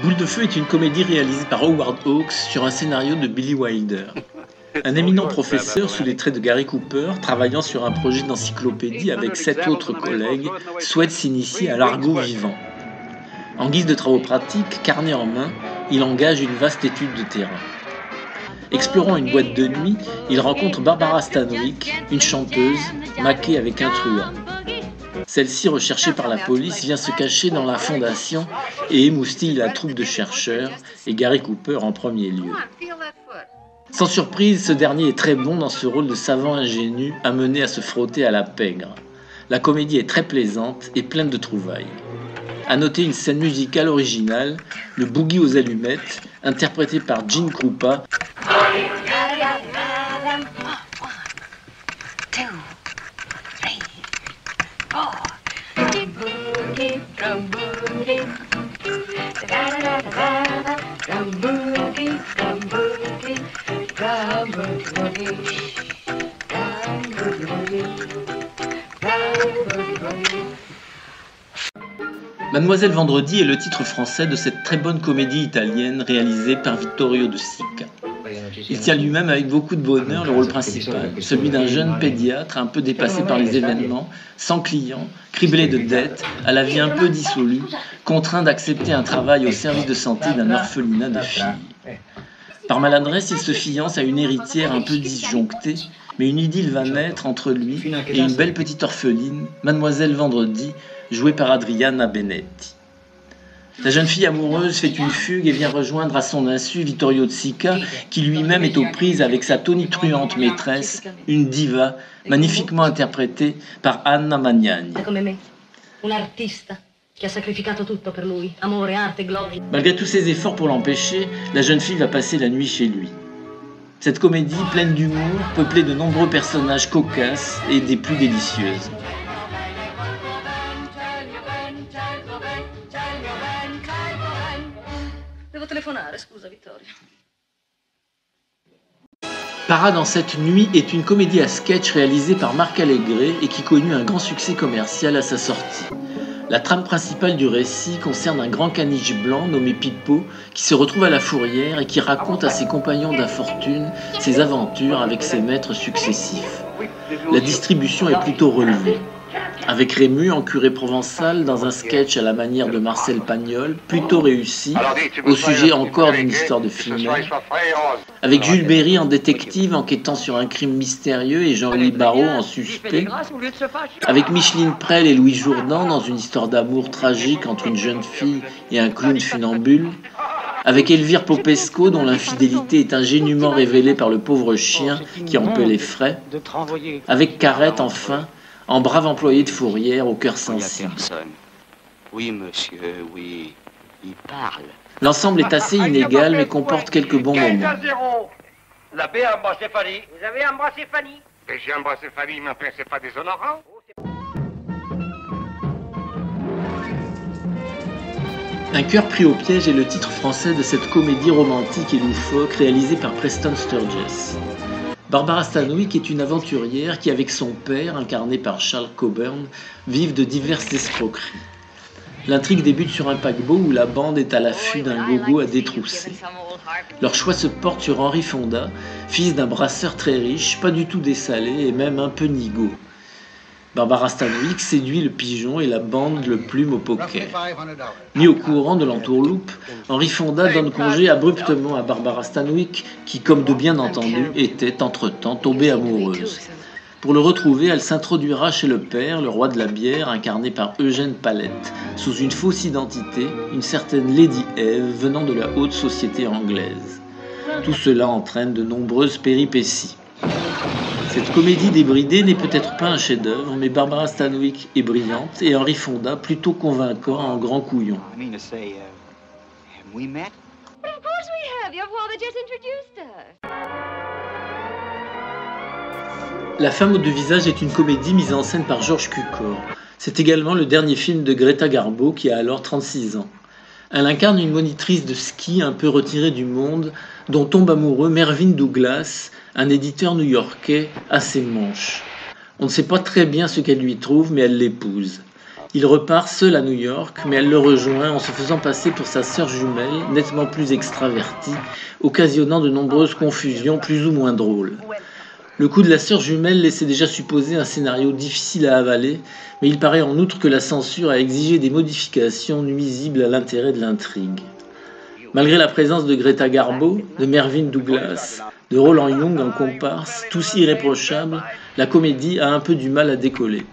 Boule de feu est une comédie réalisée par Howard Hawks sur un scénario de Billy Wilder. Un éminent professeur sous les traits de Gary Cooper, travaillant sur un projet d'encyclopédie avec 7 autres collègues, souhaite s'initier à l'argot vivant. En guise de travaux pratiques, carnet en main, il engage une vaste étude de terrain. Explorant une boîte de nuit, il rencontre Barbara Stanwyck, une chanteuse, maquée avec un truand. Celle-ci, recherchée par la police, vient se cacher dans la fondation et émoustille la troupe de chercheurs, et Gary Cooper en premier lieu. Sans surprise, ce dernier est très bon dans ce rôle de savant ingénu amené à se frotter à la pègre. La comédie est très plaisante et pleine de trouvailles. À noter une scène musicale originale, le boogie aux allumettes, interprété par Gene Krupa. Mademoiselle Vendredi est le titre français de cette très bonne comédie italienne réalisée par Vittorio De Sica. Il tient lui-même avec beaucoup de bonheur le rôle principal, celui d'un jeune pédiatre un peu dépassé par les événements, sans clients, criblé de dettes, à la vie un peu dissolue, contraint d'accepter un travail au service de santé d'un orphelinat de filles. Par maladresse, il se fiance à une héritière un peu disjonctée, mais une idylle va naître entre lui et une belle petite orpheline, Mademoiselle Vendredi, jouée par Adriana Benetti. La jeune fille amoureuse fait une fugue et vient rejoindre à son insu Vittorio De Sica, qui lui-même est aux prises avec sa tonitruante maîtresse, une diva, magnifiquement interprétée par Anna Magnani. Malgré tous ses efforts pour l'empêcher, la jeune fille va passer la nuit chez lui. Cette comédie, pleine d'humour, peuplée de nombreux personnages cocasses et des plus délicieuses. Parade en cette nuit est une comédie à sketch réalisée par Marc Allégret et qui connut un grand succès commercial à sa sortie. La trame principale du récit concerne un grand caniche blanc nommé Pipo qui se retrouve à la fourrière et qui raconte à ses compagnons d'infortune ses aventures avec ses maîtres successifs. La distribution est plutôt relevée. Avec Rému en curé provençal dans un sketch à la manière de Marcel Pagnol, plutôt réussi, au sujet encore d'une histoire de Philomèle. Avec Jules Berry en détective enquêtant sur un crime mystérieux et Jean-Louis Barrault en suspect. Avec Micheline Prel et Louis Jourdan dans une histoire d'amour tragique entre une jeune fille et un clown funambule. Avec Elvire Popesco dont l'infidélité est ingénument révélée par le pauvre chien qui en paie les frais. Avec Carrette enfin, en brave employé de fourrière au cœur sensible. Oui, monsieur, oui, il parle. L'ensemble est assez inégal, mais comporte quelques bons moments. L'abbé a embrassé Fanny. Vous avez embrassé Fanny? Et j'ai embrassé Fanny, mais enfin, c'est pas déshonorant. Un cœur pris au piège est le titre français de cette comédie romantique et loufoque réalisée par Preston Sturges. Barbara Stanwyck est une aventurière qui, avec son père, incarné par Charles Coburn, vivent de diverses escroqueries. L'intrigue débute sur un paquebot où la bande est à l'affût d'un gogo à détrousser. Leur choix se porte sur Henri Fonda, fils d'un brasseur très riche, pas du tout dessalé et même un peu nigaud. Barbara Stanwyck séduit le pigeon et la bande le plume au poker. Mis au courant de l'entourloupe, Henri Fonda donne congé abruptement à Barbara Stanwyck, qui, comme de bien entendu, était entre-temps tombée amoureuse. Pour le retrouver, elle s'introduira chez le père, le roi de la bière, incarné par Eugène Palette, sous une fausse identité, une certaine Lady Eve venant de la haute société anglaise. Tout cela entraîne de nombreuses péripéties. Cette comédie débridée n'est peut-être pas un chef-d'œuvre, mais Barbara Stanwyck est brillante et Henri Fonda plutôt convaincant en grand couillon. La femme aux deux visages est une comédie mise en scène par Georges Cukor. C'est également le dernier film de Greta Garbo qui a alors 36 ans. Elle incarne une monitrice de ski un peu retirée du monde dont tombe amoureux Mervyn Douglas, un éditeur new-yorkais assez manche. On ne sait pas très bien ce qu'elle lui trouve, mais elle l'épouse. Il repart seul à New York, mais elle le rejoint en se faisant passer pour sa sœur jumelle, nettement plus extravertie, occasionnant de nombreuses confusions plus ou moins drôles. Le coup de la sœur jumelle laissait déjà supposer un scénario difficile à avaler, mais il paraît en outre que la censure a exigé des modifications nuisibles à l'intérêt de l'intrigue. Malgré la présence de Greta Garbo, de Mervyn Douglas, de Roland Young en comparse, tous irréprochables, la comédie a un peu du mal à décoller.